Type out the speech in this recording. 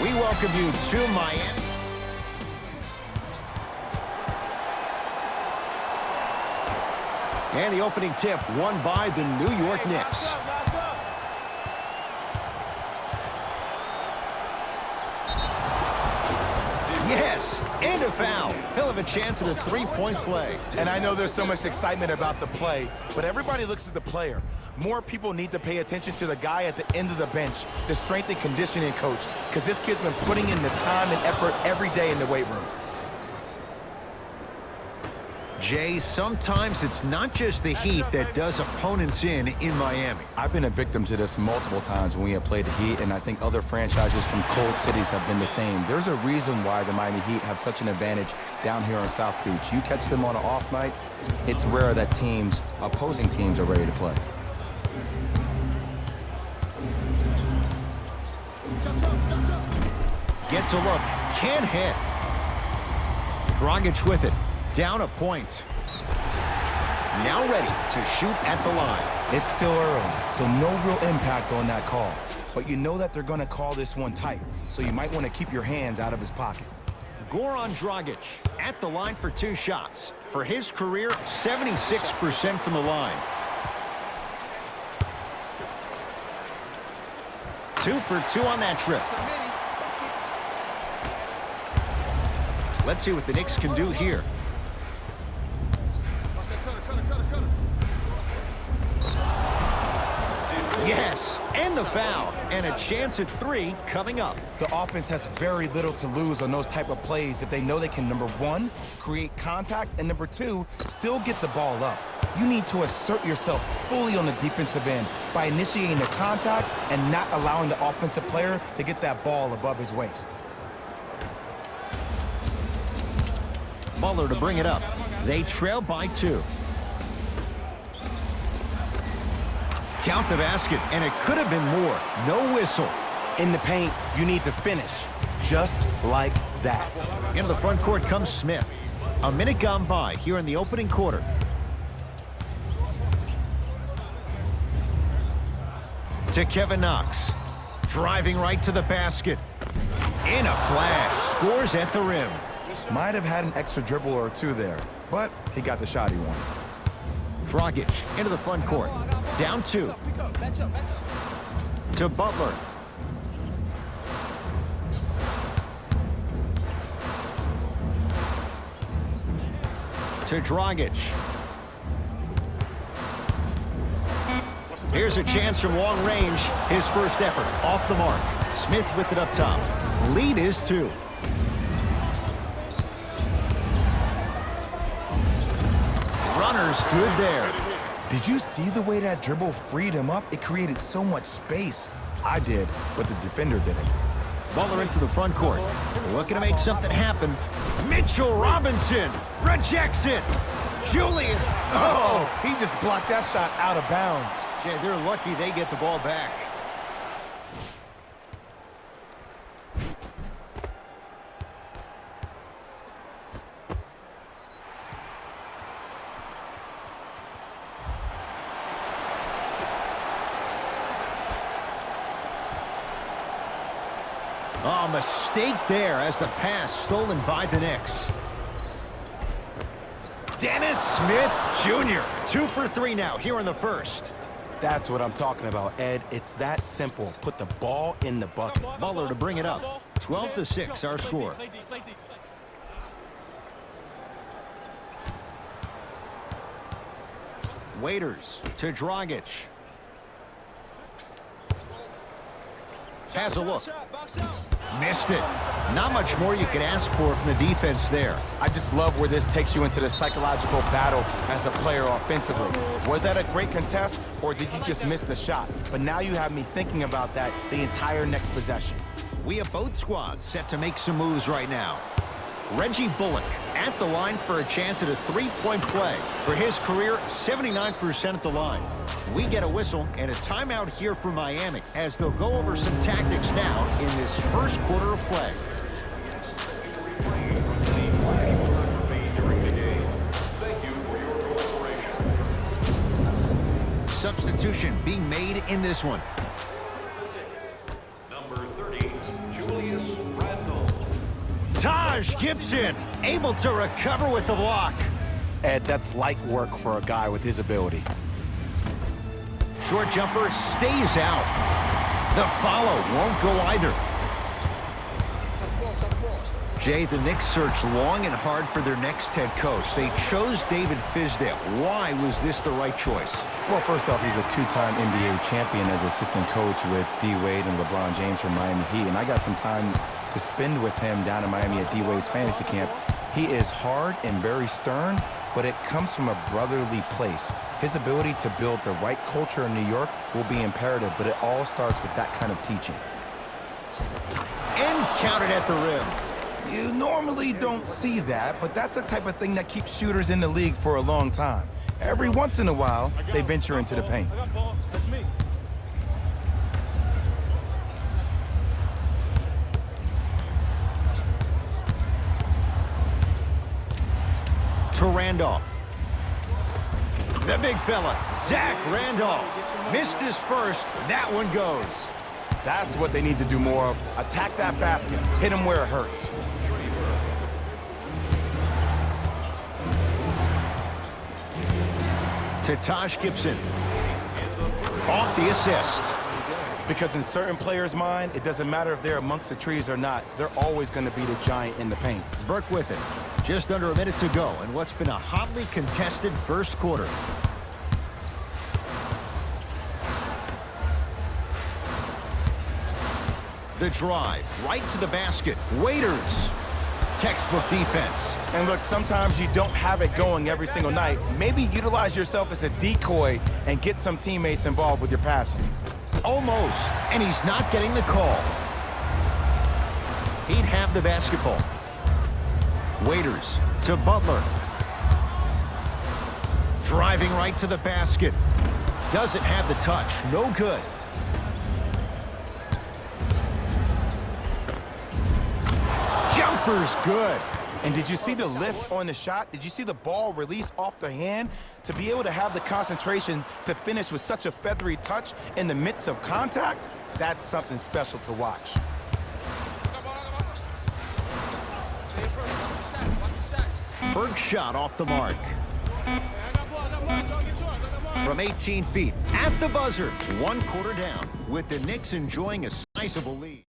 We welcome you to Miami. And the opening tip won by the New York Knicks. Yes, and a foul. He'll have a chance at a three-point play. And I know there's so much excitement about the play, but everybody looks at the player. More people need to pay attention to the guy at the end of the bench, the strength and conditioning coach, because this kid's been putting in the time and effort every day in the weight room. Jay, sometimes it's not just the heat that does opponents in Miami. I've been a victim to this multiple times when we have played the Heat, and I think other franchises from cold cities have been the same. There's a reason why the Miami Heat have such an advantage down here on South Beach. You catch them on an off night, it's rare that opposing teams are ready to play. Gets a look, can't hit. Dragic with it. Down a point. Now ready to shoot at the line. It's still early, so no real impact on that call. But you know that they're going to call this one tight, so you might want to keep your hands out of his pocket. Goran Dragic at the line for 2 shots. For his career, 76% from the line. 2 for 2 on that trip. Let's see what the Knicks can do here. Yes, and the foul, and a chance at 3 coming up. The offense has very little to lose on those type of plays if they know they can, number 1, create contact, and number 2, still get the ball up. You need to assert yourself fully on the defensive end by initiating the contact and not allowing the offensive player to get that ball above his waist. Butler to bring it up. They trail by 2. Count the basket, and it could have been more. No whistle. In the paint, you need to finish, just like that. Into the front court comes Smith. A minute gone by here in the opening quarter. To Kevin Knox. Driving right to the basket. In a flash. Scores at the rim. Might have had an extra dribble or 2 there, but he got the shot he wanted. Dragic into the front court. Down 2. To Butler. To Dragic. Here's a chance from long range. His first effort off the mark. Smith with it up top. Lead is 2. Runner's good there. Did you see the way that dribble freed him up? It created so much space. I did, but the defender didn't. Butler into the front court. Looking to make something happen. Mitchell Robinson rejects it. Julian. Oh, he just blocked that shot out of bounds. Yeah, they're lucky they get the ball back. Oh, mistake there as the pass stolen by the Knicks. Dennis Smith Jr. 2 for 3 now here in the first. That's what I'm talking about, Ed. It's that simple. Put the ball in the bucket. Butler to bring it up. 12-6 our score. Waiters to Dragic. Has a look. Missed it. Not much more you can ask for from the defense there. I just love where this takes you into the psychological battle as a player offensively. Was that a great contest, or did you just miss the shot? But now you have me thinking about that the entire next possession. We have both squads set to make some moves right now. Reggie Bullock at the line for a chance at a three-point play. For his career, 79% at the line. We get a whistle and a timeout here for Miami as they'll go over some tactics now in this first quarter of play. Substitution being made in this one. Number 30, Julius Taj Gibson able to recover with the block. Ed, that's light work for a guy with his ability. Short jumper stays out. The follow won't go either. Jay, the Knicks searched long and hard for their next head coach. They chose David Fizdale. Why was this the right choice? Well, first off, he's a two-time NBA champion as assistant coach with D-Wade and LeBron James from Miami Heat. And I got some time to spend with him down in Miami at D-Wade's fantasy camp. He is hard and very stern, but it comes from a brotherly place. His ability to build the right culture in New York will be imperative, but it all starts with that kind of teaching. And counted at the rim. You normally don't see that, but that's the type of thing that keeps shooters in the league for a long time. Every once in a while, they venture into the paint. To Randolph. The big fella, Zach Randolph. Missed his first. That one goes. That's what they need to do more of. Attack that basket. Hit him where it hurts. To Taj Gibson. Off the assist. Because in certain players' mind, it doesn't matter if they're amongst the trees or not. They're always going to be the giant in the paint. Burke with it. Just under a minute to go in what's been a hotly contested first quarter. The drive, right to the basket. Waiters. Textbook defense. And look, sometimes you don't have it going every single night. Maybe utilize yourself as a decoy and get some teammates involved with your passing. Almost, and he's not getting the call. He'd have the basketball. Waiters to Butler. Driving right to the basket. Doesn't have the touch. No good. Jumper's good. And did you see the lift on the shot? Did you see the ball release off the hand? To be able to have the concentration to finish with such a feathery touch in the midst of contact, that's something special to watch. Berg shot off the mark. From 18 feet at the buzzer. 1 quarter down with the Knicks enjoying a sizable lead.